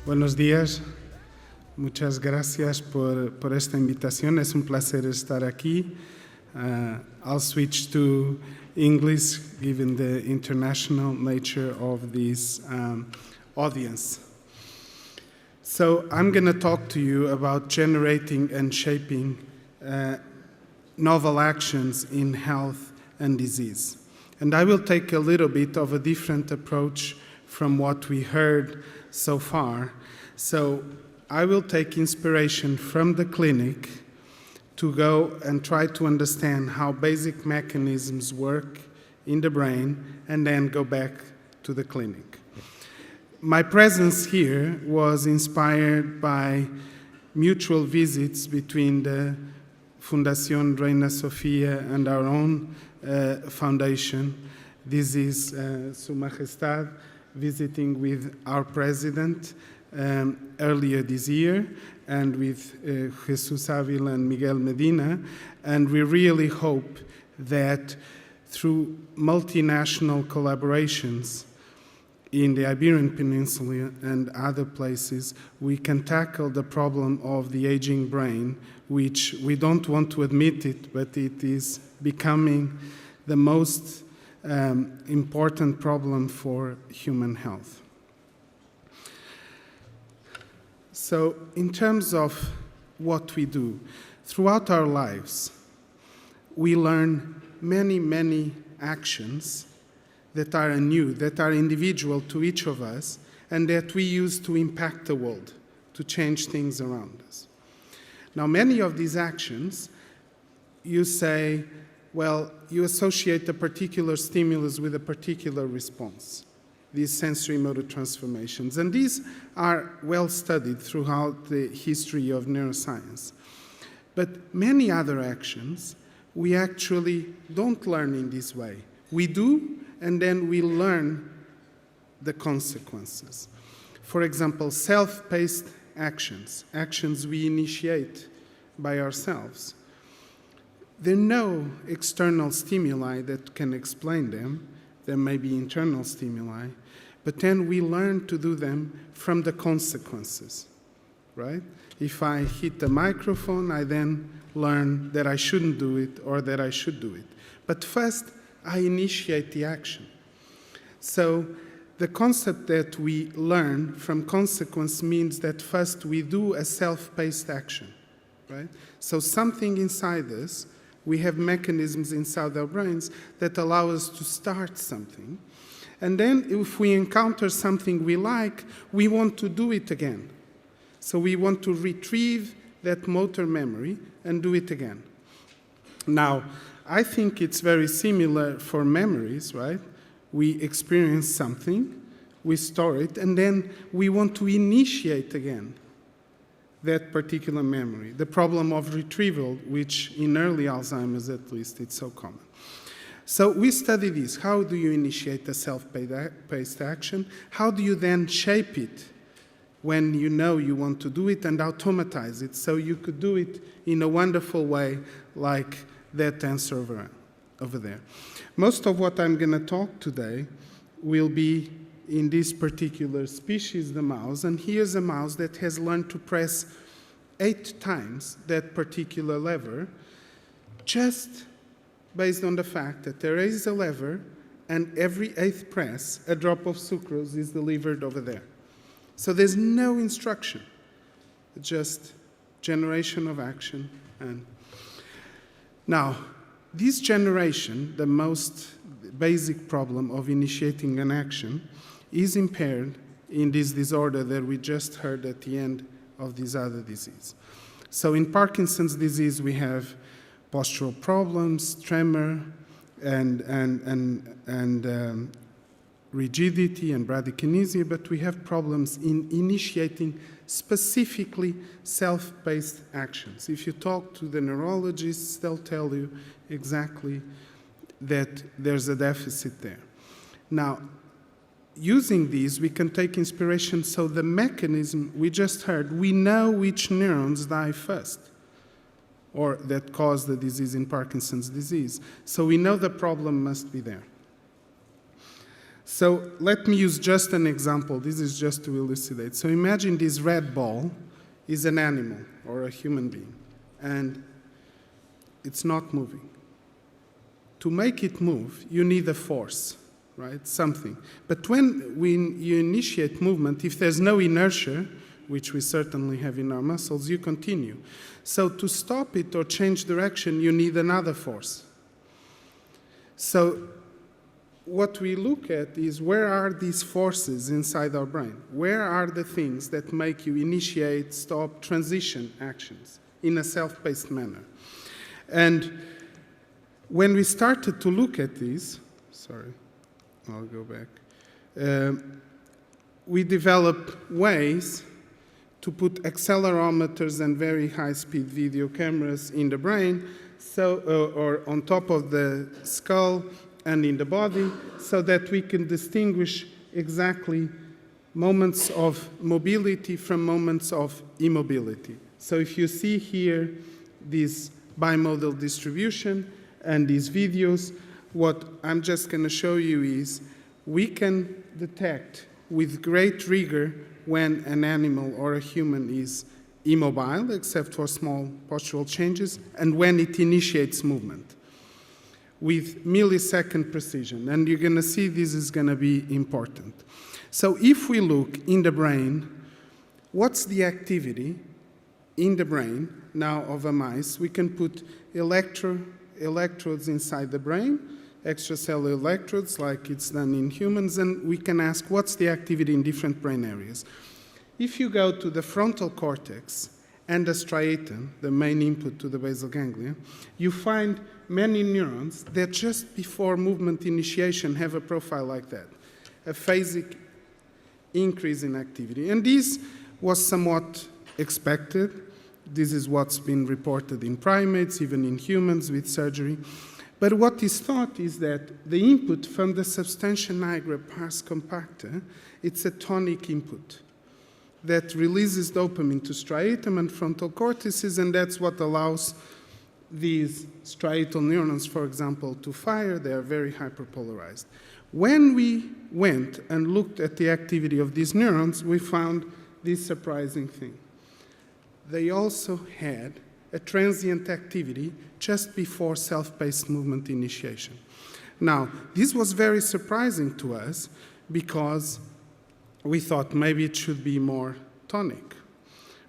Buenos días. Muchas gracias por esta invitación. Es un placer estar aquí. I'll switch to English given the international nature of this audience. So I'm going to talk to you about generating and shaping novel actions in health and disease. And I will take a little bit of a different approach from what we heard so far. So I will take inspiration from the clinic to go and try to understand how basic mechanisms work in the brain and then go back to the clinic. My presence here was inspired by mutual visits between the Fundación Reina Sofía and our own foundation. This is Su Majestad visiting with our president earlier this year and with Jesus Avila and Miguel Medina. And we really hope that through multinational collaborations in the Iberian Peninsula and other places, we can tackle the problem of the aging brain, which we don't want to admit it, but it is becoming the most important problem for human health. So in terms of what we do, throughout our lives, we learn many actions that are new, that are individual to each of us, and that we use to impact the world, to change things around us. Now, many of these actions, you say, well, you associate a particular stimulus with a particular response, these sensory motor transformations. And these are well studied throughout the history of neuroscience. But many other actions, we actually don't learn in this way. We do, and then we learn the consequences. For example, self-paced actions, actions we initiate by ourselves. There are no external stimuli that can explain them. There may be internal stimuli, but then we learn to do them from the consequences, right? If I hit the microphone, I then learn that I shouldn't do it or that I should do it. But first, I initiate the action. So the concept that we learn from consequence means that first we do a self-paced action, right? So something inside us, we have mechanisms inside our brains that allow us to start something. And then if we encounter something we like, we want to do it again. So we want to retrieve that motor memory and do it again. Now, I think it's very similar for memories, right? We experience something, we store it, and then we want to initiate again that particular memory. The problem of retrieval, which in early Alzheimer's at least, it's so common. So we study this. How do you initiate a self-paced action? How do you then shape it when you know you want to do it and automatize it so you could do it in a wonderful way like that answer over there. Most of what I'm going to talk today will be in this particular species, the mouse, and here's a mouse that has learned to press 8 times that particular lever just based on the fact that there is a lever and every 8th press, a drop of sucrose is delivered over there. So there's no instruction, just generation of action. And now, this generation, the most basic problem of initiating an action, is impaired in this disorder that we just heard at the end of this other disease. So in Parkinson's disease, we have postural problems, tremor, and rigidity and bradykinesia, but we have problems in initiating specifically self-paced actions. If you talk to the neurologists, they'll tell you exactly that there's a deficit there. Now, using these, we can take inspiration. So the mechanism we just heard, we know which neurons die first, or that cause the disease in Parkinson's disease. So we know the problem must be there. So let me use just an example. This is just to elucidate. So imagine this red ball is an animal or a human being, and it's not moving. To make it move, you need a force, right? Something. But when you initiate movement, if there's no inertia, which we certainly have in our muscles, you continue. So to stop it or change direction, you need another force. So what we look at is where are these forces inside our brain? Where are the things that make you initiate, stop, transition actions in a self-paced manner? And when we started to look at these, I'll go back. We developed ways to put accelerometers and very high-speed video cameras in the brain, or on top of the skull and in the body, so that we can distinguish exactly moments of mobility from moments of immobility. So if you see here this bimodal distribution and these videos, what I'm just going to show you is we can detect with great rigor when an animal or a human is immobile, except for small postural changes, and when it initiates movement with millisecond precision. And you're going to see this is going to be important. So if we look in the brain, what's the activity in the brain now of a mice? We can put electrodes inside the brain, extracellular electrodes like it's done in humans, and we can ask what's the activity in different brain areas. If you go to the frontal cortex and the striatum, the main input to the basal ganglia, you find many neurons that just before movement initiation have a profile like that, a phasic increase in activity. And this was somewhat expected. This is what's been reported in primates, even in humans with surgery. But what is thought is that the input from the substantia nigra pars compacta, it's a tonic input that releases dopamine to striatum and frontal cortices, and that's what allows these striatal neurons, for example, to fire. They are very hyperpolarized. When we went and looked at the activity of these neurons, we found this surprising thing. They also had a transient activity just before self-paced movement initiation. Now, this was very surprising to us because we thought maybe it should be more tonic,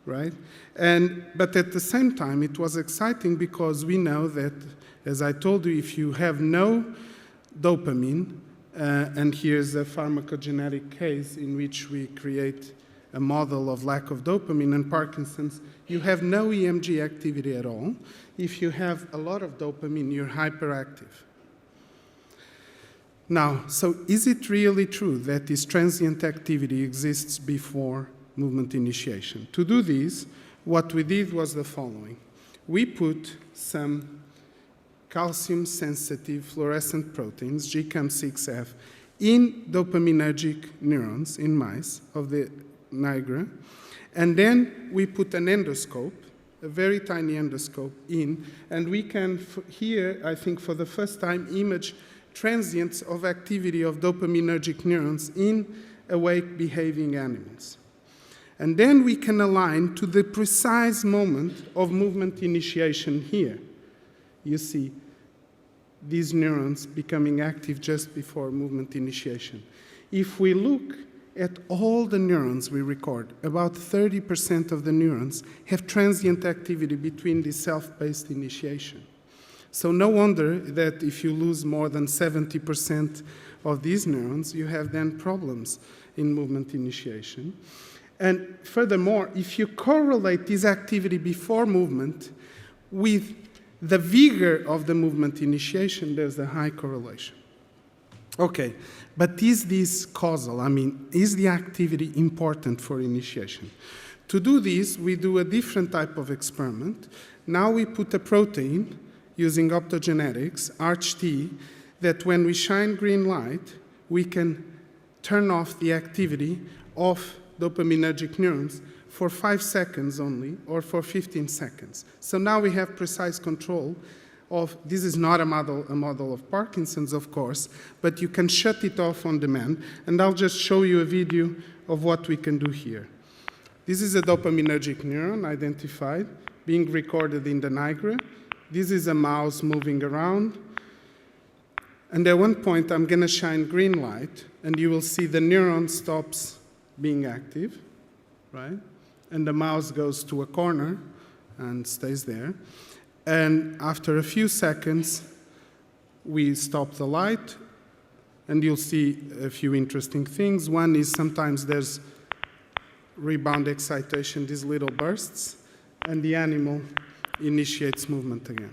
right? But at the same time, it was exciting because we know that, as I told you, if you have no dopamine, and here's a pharmacogenetic case in which we create a model of lack of dopamine and Parkinson's, you have no EMG activity at all. If you have a lot of dopamine, you're hyperactive. Now, so is it really true that this transient activity exists before movement initiation? To do this, what we did was the following. We put some calcium-sensitive fluorescent proteins, GCAM6F, in dopaminergic neurons in mice of the nigra, and then we put an endoscope, a very tiny endoscope in, and we can here, I think for the first time, image transients of activity of dopaminergic neurons in awake behaving animals. And then we can align to the precise moment of movement initiation here. You see these neurons becoming active just before movement initiation. If we look at all the neurons we record, about 30% of the neurons have transient activity between the self-paced initiation. So no wonder that if you lose more than 70% of these neurons, you have then problems in movement initiation. And furthermore, if you correlate this activity before movement with the vigor of the movement initiation, there's a high correlation. Okay, but is this causal? I mean, is the activity important for initiation? To do this, we do a different type of experiment. Now we put a protein using optogenetics, ARCH-T, that when we shine green light, we can turn off the activity of dopaminergic neurons for 5 seconds only, or for 15 seconds. So now we have precise control this is not a model of Parkinson's, of course, but you can shut it off on demand, and I'll just show you a video of what we can do here. This is a dopaminergic neuron identified, being recorded in the nigra. This is a mouse moving around, and at one point I'm going to shine green light, and you will see the neuron stops being active, right? And the mouse goes to a corner and stays there. And after a few seconds, we stop the light, and you'll see a few interesting things. One is sometimes there's rebound excitation, these little bursts, and the animal initiates movement again.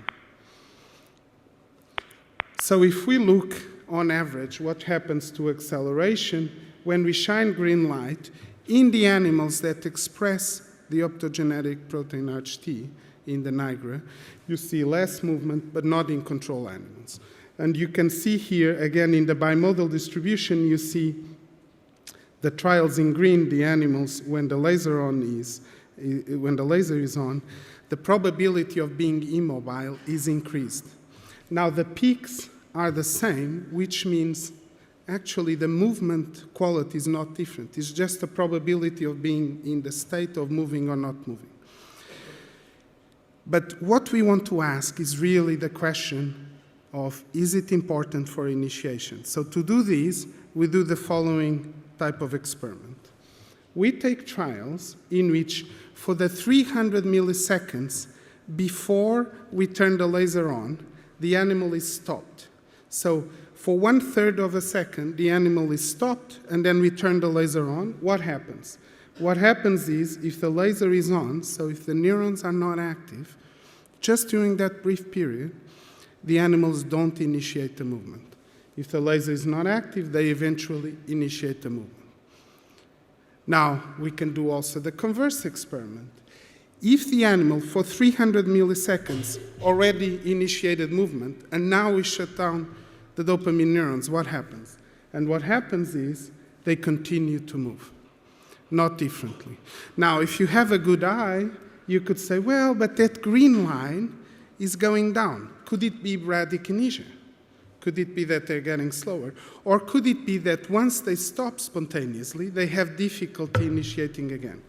So if we look on average what happens to acceleration when we shine green light in the animals that express the optogenetic protein HT in the nigra, you see less movement, but not in control animals. And you can see here, again, in the bimodal distribution, you see the trials in green, the animals, when the laser is on, the probability of being immobile is increased. Now, the peaks are the same, which means actually the movement quality is not different. It's just the probability of being in the state of moving or not moving. But what we want to ask is really the question of, is it important for initiation? So to do this, we do the following type of experiment. We take trials in which for the 300 milliseconds before we turn the laser on, the animal is stopped. So for 1/3 of a second, the animal is stopped, and then we turn the laser on. What happens? What happens is, if the laser is on, so if the neurons are not active, just during that brief period, the animals don't initiate the movement. If the laser is not active, they eventually initiate the movement. Now, we can do also the converse experiment. If the animal, for 300 milliseconds, already initiated movement, and now we shut down the dopamine neurons, what happens? And what happens is they continue to move, not differently. Now, if you have a good eye, you could say, well, but that green line is going down. Could it be bradykinesia? Could it be that they're getting slower? Or could it be that once they stop spontaneously, they have difficulty initiating again?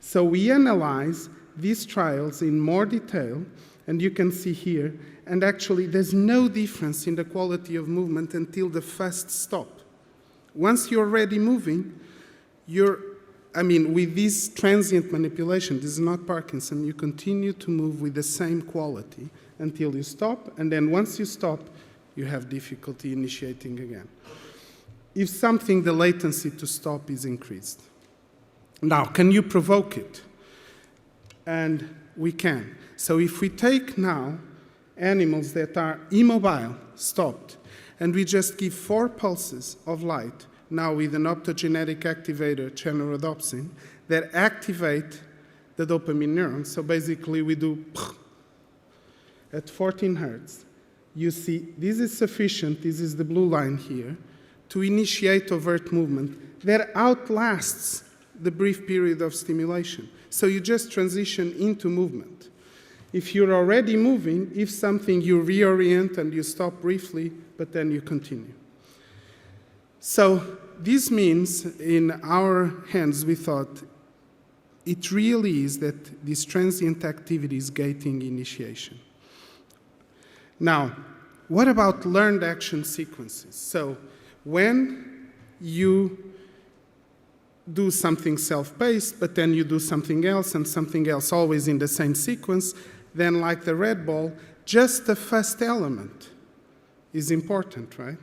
So we analyze these trials in more detail, and you can see here, and actually there's no difference in the quality of movement until the first stop. Once you're already moving, with this transient manipulation, this is not Parkinson, you continue to move with the same quality until you stop, and then once you stop, you have difficulty initiating again. If something, the latency to stop is increased. Now, can you provoke it? And we can. So if we take now animals that are immobile, stopped, and we just give 4 pulses of light, now with an optogenetic activator, channelrhodopsin, that activate the dopamine neurons. So basically we do at 14 hertz. You see, this is sufficient, this is the blue line here, to initiate overt movement that outlasts the brief period of stimulation. So you just transition into movement. If you're already moving, if something, you reorient and you stop briefly, but then you continue. So this means, in our hands, we thought, it really is that this transient activity is gating initiation. Now, what about learned action sequences? So when you do something self-paced, but then you do something else and something else always in the same sequence, then like the red ball, just the first element is important, right?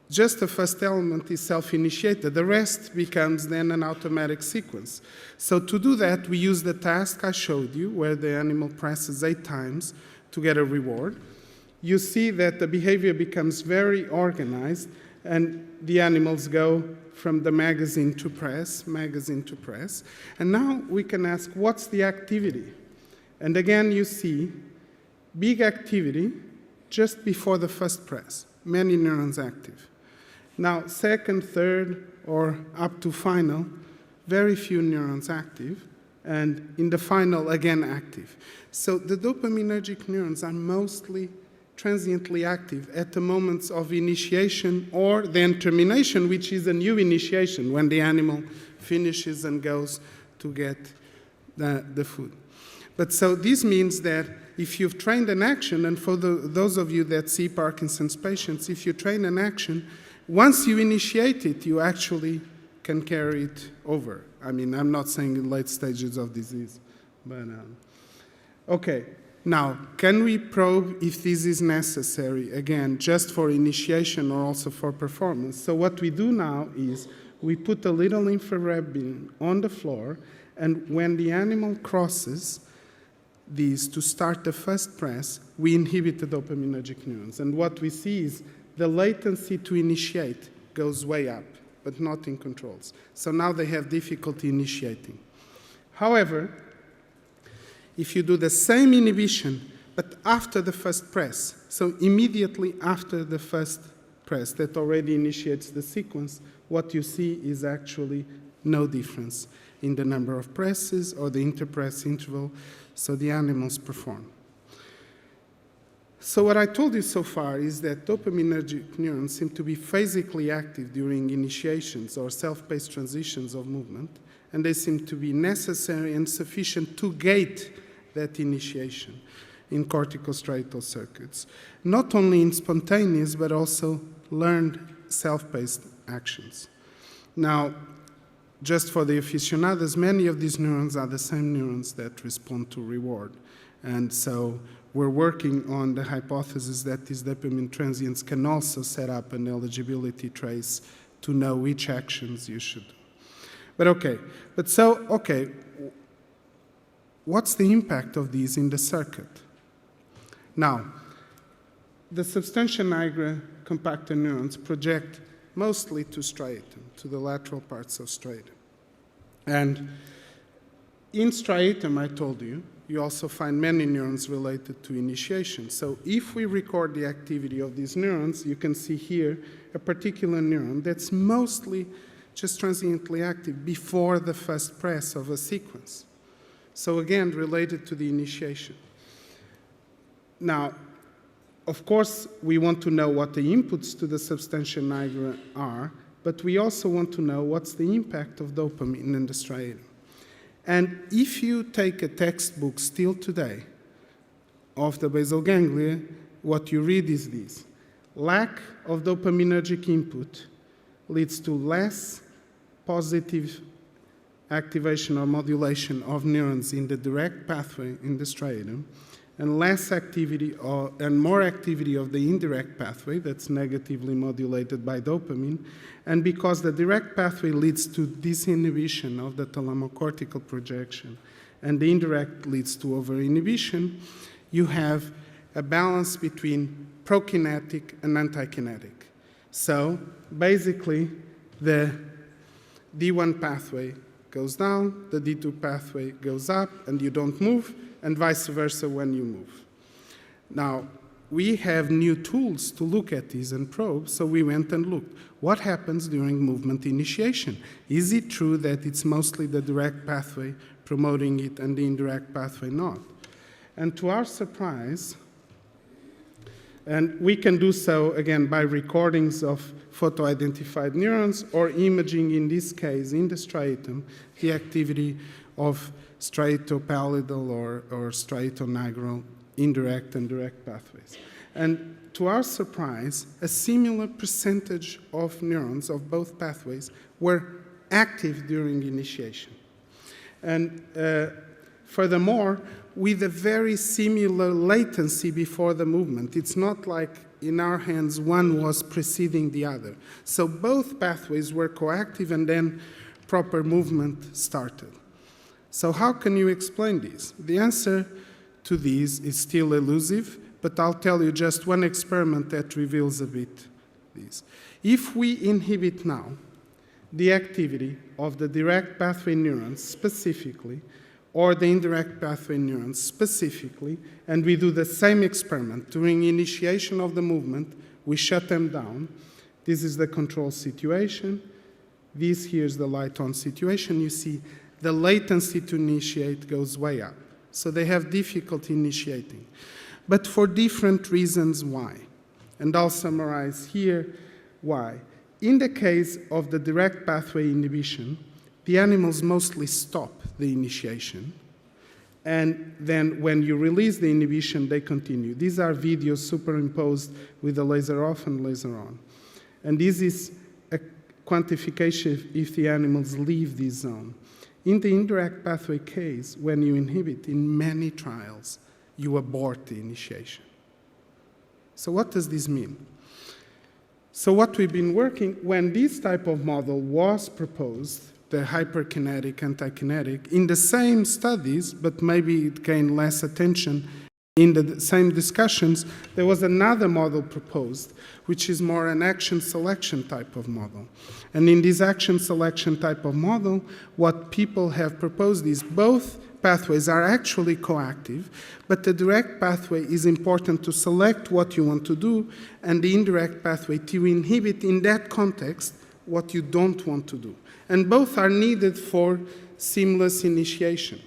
Just the first element is self-initiated. The rest becomes then an automatic sequence. So to do that, we use the task I showed you, where the animal presses 8 times to get a reward. You see that the behavior becomes very organized, and the animals go from the magazine to press. And now we can ask, what's the activity? And again, you see big activity just before the first press, many neurons active. Now, second, third, or up to final, very few neurons active, and in the final, again active. So the dopaminergic neurons are mostly transiently active at the moments of initiation or then termination, which is a new initiation when the animal finishes and goes to get the food. But so this means that if you've trained an action, and for those of you that see Parkinson's patients, if you train an action, once you initiate it, you actually can carry it over. I mean, I'm not saying in late stages of disease, but okay. Now, can we probe if this is necessary, again, just for initiation or also for performance? So what we do now is we put a little infrared beam on the floor, and when the animal crosses these to start the first press, we inhibit the dopaminergic neurons. And what we see is the latency to initiate goes way up, but not in controls. So now they have difficulty initiating. However, if you do the same inhibition, but after the first press, so immediately after the first press that already initiates the sequence, what you see is actually no difference in the number of presses or the interpress interval, so the animals perform. So what I told you so far is that dopaminergic neurons seem to be phasically active during initiations or self-paced transitions of movement, and they seem to be necessary and sufficient to gate that initiation in corticostriatal circuits, not only in spontaneous but also learned self-paced actions. Now, just for the aficionados, many of these neurons are the same neurons that respond to reward. And so we're working on the hypothesis that these dopamine transients can also set up an eligibility trace to know which actions you should do. But okay, what's the impact of these in the circuit? Now, the substantia nigra compactor neurons project mostly to striatum, to the lateral parts of striatum. And in striatum, I told you, you also find many neurons related to initiation. So if we record the activity of these neurons, you can see here a particular neuron that's mostly just transiently active before the first press of a sequence. So again, related to the initiation. Now, of course, we want to know what the inputs to the substantia nigra are, but we also want to know what's the impact of dopamine in the striatum. And if you take a textbook still today of the basal ganglia, what you read is this. Lack of dopaminergic input leads to less positive activation or modulation of neurons in the direct pathway in the striatum, and less activity and more activity of the indirect pathway that's negatively modulated by dopamine. And because the direct pathway leads to disinhibition of the thalamocortical projection and the indirect leads to overinhibition, you have a balance between prokinetic and antikinetic. So basically, the D1 pathway goes down, the D2 pathway goes up, and you don't move, and vice versa when you move. Now, we have new tools to look at these and probe, so we went and looked. What happens during movement initiation? Is it true that it's mostly the direct pathway promoting it and the indirect pathway not? And to our surprise, and we can do so, again, by recordings of photo-identified neurons or imaging, in this case, in the striatum, the activity of striatopallidal or striatonigral indirect and direct pathways. And to our surprise, a similar percentage of neurons of both pathways were active during initiation. And furthermore, with a very similar latency before the movement. It's not like in our hands one was preceding the other. So both pathways were coactive and then proper movement started. So how can you explain this? The answer to this is still elusive, but I'll tell you just one experiment that reveals a bit this. If we inhibit now the activity of the direct pathway neurons specifically, or the indirect pathway neurons specifically, and we do the same experiment during initiation of the movement, we shut them down. This is the control situation. This here is the light on situation. You see the latency to initiate goes way up. So they have difficulty initiating. But for different reasons why. And I'll summarize here why. In the case of the direct pathway inhibition, the animals mostly stop the initiation. And then when you release the inhibition, they continue. These are videos superimposed with the laser off and laser on. And this is a quantification if the animals leave this zone. In the indirect pathway case, when you inhibit in many trials, you abort the initiation. So what does this mean? So what we've been working, when this type of model was proposed, the hyperkinetic, antikinetic, in the same studies, but maybe it gained less attention, in the same discussions, there was another model proposed, which is more an action selection type of model. And in this action selection type of model, what people have proposed is both pathways are actually coactive, but the direct pathway is important to select what you want to do, and the indirect pathway to inhibit in that context what you don't want to do. And both are needed for seamless initiation.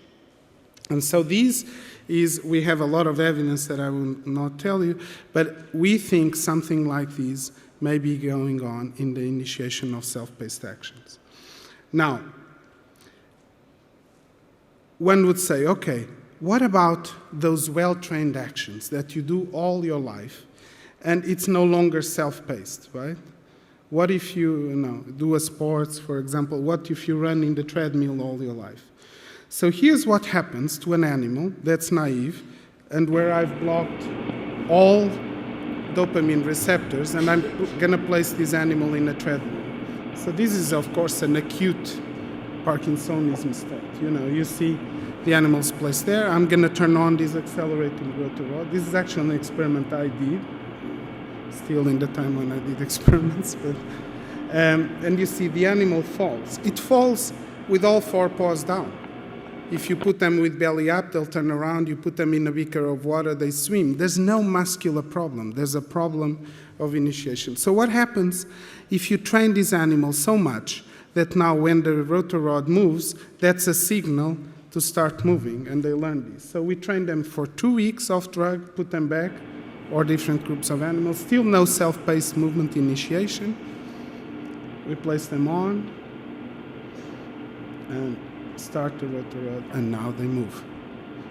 And so we have a lot of evidence that I will not tell you, but we think something like this may be going on in the initiation of self-paced actions. Now, one would say, okay, what about those well-trained actions that you do all your life, and it's no longer self-paced, right? What if you do a sports, for example? What if you run in the treadmill all your life? So here's what happens to an animal that's naive, and where I've blocked all dopamine receptors, and I'm going to place this animal in a treadmill. So this is, of course, an acute Parkinsonism state. You see the animals placed there. I'm going to turn on this accelerating rotor rod. This is actually an experiment I did, still in the time when I did experiments. But, and you see the animal falls. It falls with all four paws down. If you put them with belly up, they'll turn around. You put them in a beaker of water, they swim. There's no muscular problem. There's a problem of initiation. So what happens if you train these animals so much that now when the rotor rod moves, that's a signal to start moving, and they learn this. So we train them for 2 weeks off drug, put them back, or different groups of animals, still no self-paced movement initiation. We place them on, and start the rotor rod, and now they move.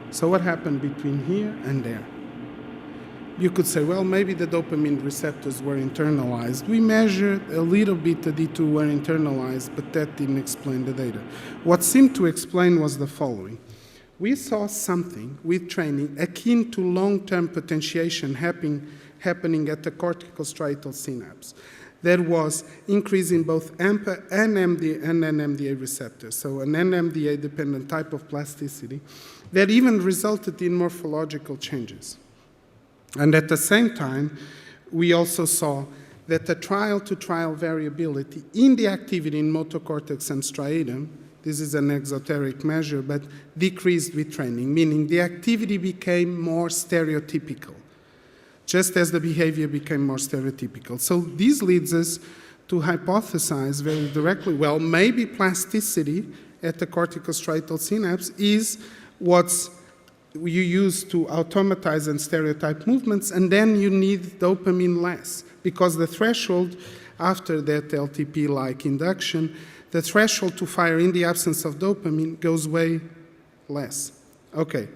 So what happened between here and there? You could say, well, maybe the dopamine receptors were internalized. We measured a little bit the D2 were internalized, but that didn't explain the data. What seemed to explain was the following. We saw something with training akin to long-term potentiation happening at the cortical striatal synapse. There was increase in both AMPA and NMDA receptors, so an NMDA-dependent type of plasticity that even resulted in morphological changes. And at the same time, we also saw that the trial-to-trial variability in the activity in motor cortex and striatum, this is an exoteric measure, but decreased with training, meaning the activity became more stereotypical, just as the behavior became more stereotypical. So this leads us to hypothesize very directly, well, maybe plasticity at the cortical striatal synapse is what's you use to automatize and stereotype movements, and then you need dopamine less, because the threshold after that LTP-like induction, the threshold to fire in the absence of dopamine goes way less. Okay,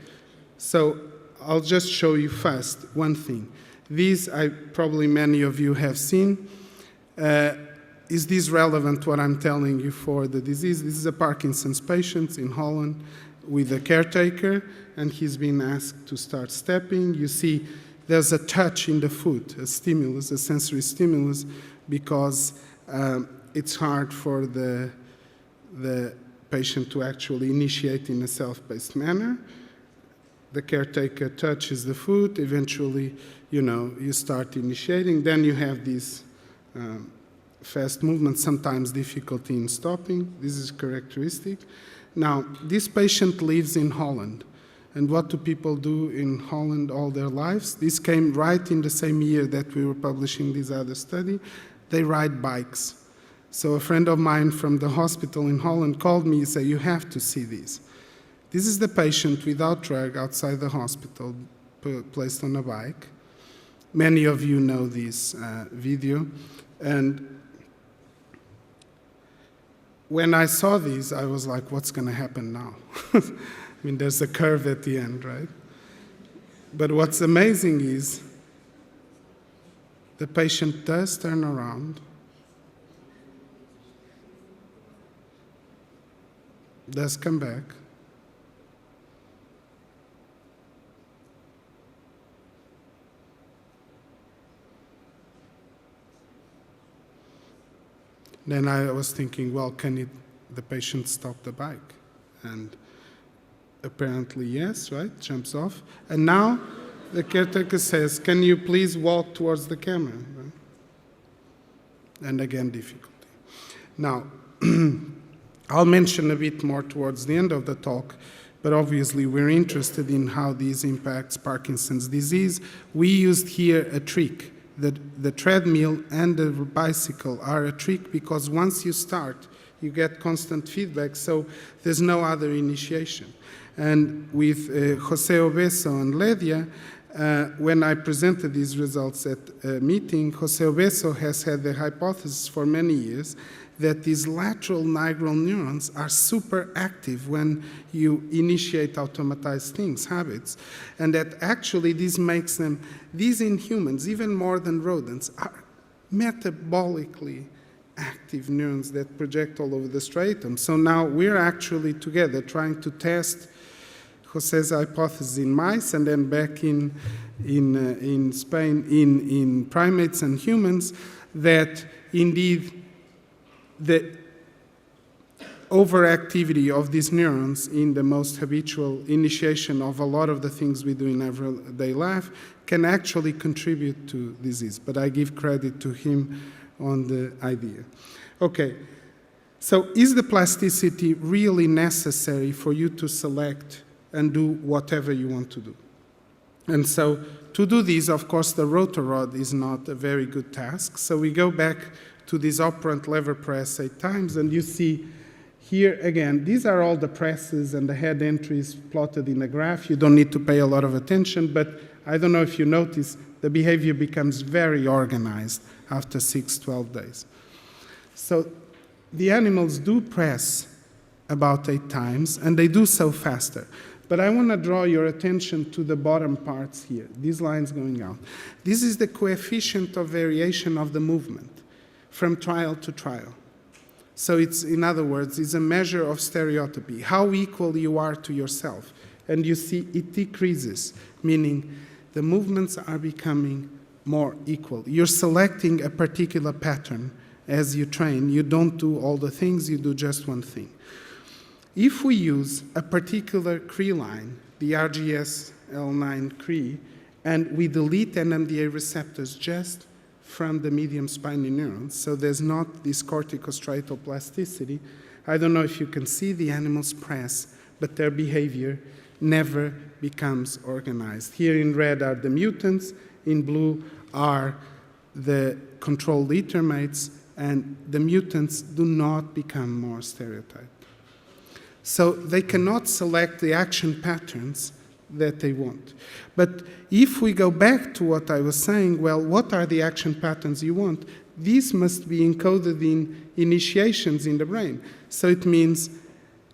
so I'll just show you fast one thing. These, probably many of you have seen. Is this relevant, what I'm telling you, for the disease? This is a Parkinson's patient in Holland with a caretaker, and he's been asked to start stepping. You see there's a touch in the foot, a stimulus, a sensory stimulus, because it's hard for the patient to actually initiate in a self-paced manner. The caretaker touches the foot. Eventually, you start initiating. Then you have these fast movements, sometimes difficulty in stopping. This is characteristic. Now, this patient lives in Holland. And what do people do in Holland all their lives? This came right in the same year that we were publishing this other study. They ride bikes. So a friend of mine from the hospital in Holland called me and said, you have to see these. This is the patient without drug outside the hospital, placed on a bike. Many of you know this video. And when I saw these, I was like, what's going to happen now? I mean, there's a curve at the end, right? But what's amazing is the patient does turn around, does come back, then I was thinking, well, can the patient stop the bike? And apparently yes, right? Jumps off. And now the caretaker says, can you please walk towards the camera? Right? And again, difficulty. Now, I'll mention a bit more towards the end of the talk, but obviously we're interested in how this impacts Parkinson's disease. We used here a trick. The treadmill and the bicycle are a trick because once you start, you get constant feedback, so there's no other initiation. And with Jose Obeso and Ledia, when I presented these results at a meeting, Jose Obeso has had the hypothesis for many years that these lateral nigral neurons are super active when you initiate automatized things, habits, and that actually this makes them, these in humans, even more than rodents, are metabolically active neurons that project all over the striatum. So now we're actually together trying to test Jose's hypothesis in mice and then back in Spain in primates and humans that indeed the overactivity of these neurons in the most habitual initiation of a lot of the things we do in everyday life can actually contribute to disease. But I give credit to him on the idea. Okay, so is the plasticity really necessary for you to select and do whatever you want to do? And so to do this, of course, the rotor rod is not a very good task. So we go back to this operant lever press 8 times, and you see here again, these are all the presses and the head entries plotted in a graph. You don't need to pay a lot of attention, but I don't know if you notice, the behavior becomes very organized after 6-12 days. So the animals do press about 8 times, and they do so faster. But I want to draw your attention to the bottom parts here, these lines going out. This is the coefficient of variation of the movement from trial to trial. So it's, in other words, it's a measure of stereotypy, how equal you are to yourself. And you see it decreases, meaning the movements are becoming more equal. You're selecting a particular pattern as you train. You don't do all the things, you do just one thing. If we use a particular Cre line, the RGS-L9 Cre, and we delete NMDA receptors just from the medium spiny neurons, so there's not this corticostriatal plasticity, I don't know if you can see the animals press, but their behavior never becomes organized. Here in red are the mutants, in blue are the control leader mates, and the mutants do not become more stereotyped. So they cannot select the action patterns that they want. But if we go back to what I was saying, well, what are the action patterns you want? These must be encoded in initiations in the brain. So it means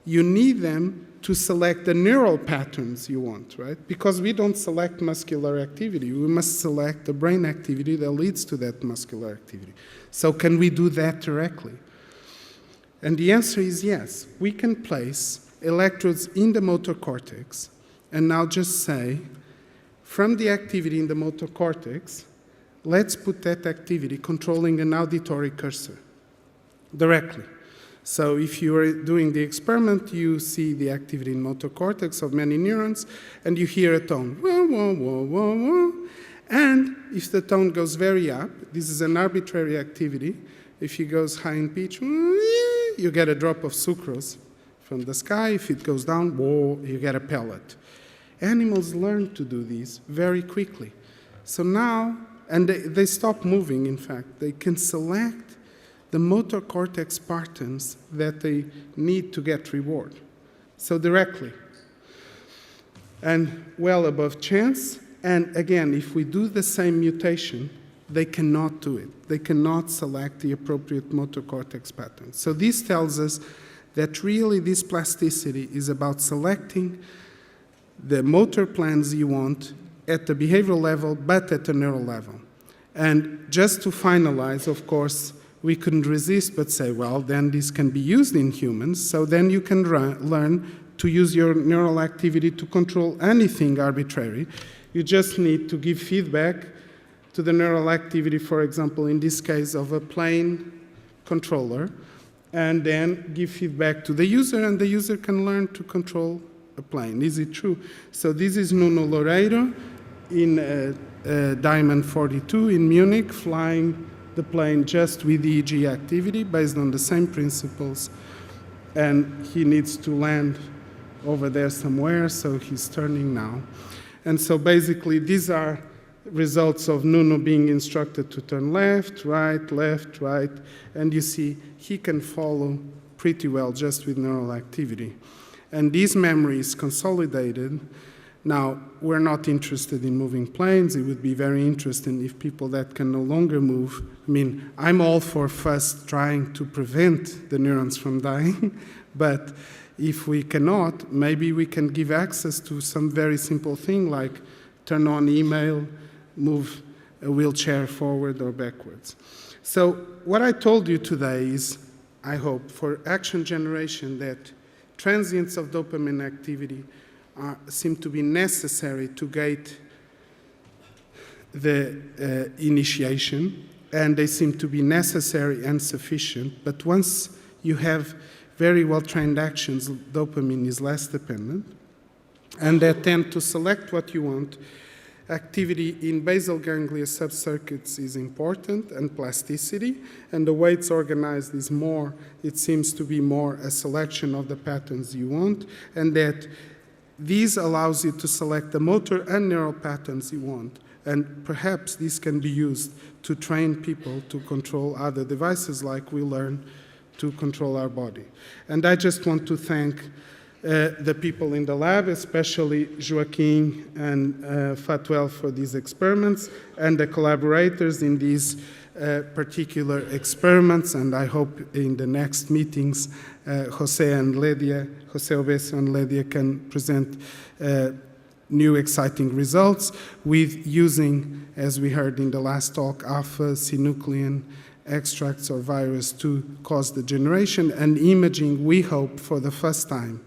you need them to select the neural patterns you want, right? Because we don't select muscular activity. We must select the brain activity that leads to that muscular activity. So can we do that directly? And the answer is yes. We can place electrodes in the motor cortex and now just say, from the activity in the motor cortex, let's put that activity controlling an auditory cursor directly. So if you are doing the experiment, you see the activity in motor cortex of many neurons, and you hear a tone, wah, wah, wah, wah, wah. And if the tone goes very up, this is an arbitrary activity. If it goes high in pitch, you get a drop of sucrose from the sky. If it goes down, whoa, you get a pellet. Animals learn to do this very quickly. So now, and they stop moving, in fact. They can select the motor cortex patterns that they need to get reward. So directly. And well above chance. And again, if we do the same mutation, they cannot do it. They cannot select the appropriate motor cortex pattern. So this tells us that really this plasticity is about selecting the motor plans you want at the behavioral level, but at the neural level. And just to finalize, of course, we couldn't resist but say, well, then this can be used in humans, so then you can learn to use your neural activity to control anything arbitrary. You just need to give feedback to the neural activity, for example, in this case of a plane controller, and then give feedback to the user, and the user can learn to control a plane. Is it true? So this is Nuno Loureiro in Diamond 42 in Munich, flying the plane just with EEG activity based on the same principles, and he needs to land over there somewhere, so he's turning now. And so basically these are results of Nuno being instructed to turn left, right, and you see he can follow pretty well just with neural activity. And this memory is consolidated. Now, we're not interested in moving planes. It would be very interesting if people that can no longer move, I mean, I'm all for first trying to prevent the neurons from dying, but if we cannot, maybe we can give access to some very simple thing like turn on email, move a wheelchair forward or backwards. So what I told you today is, I hope, for action generation that transients of dopamine activity seem to be necessary to gate the initiation, and they seem to be necessary and sufficient, but once you have very well-trained actions, dopamine is less dependent, and they tend to select what you want. Activity in basal ganglia subcircuits is important, and plasticity, and the way it's organized is more, it seems to be more a selection of the patterns you want, and that this allows you to select the motor and neural patterns you want. And perhaps this can be used to train people to control other devices like we learn to control our body. And I just want to thank the people in the lab, especially Joaquin and Fatwell for these experiments, and the collaborators in these particular experiments, and I hope in the next meetings Jose Obeso and Ledia can present new exciting results with using, as we heard in the last talk, alpha-synuclein extracts or virus to cause degeneration, and imaging, we hope, for the first time,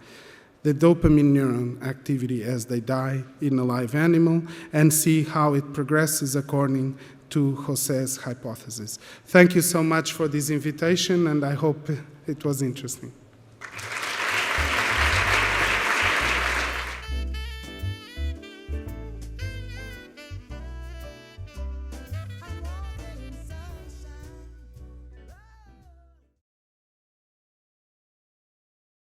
the dopamine neuron activity as they die in a live animal, and see how it progresses according to Jose's hypothesis. Thank you so much for this invitation, and I hope it was interesting.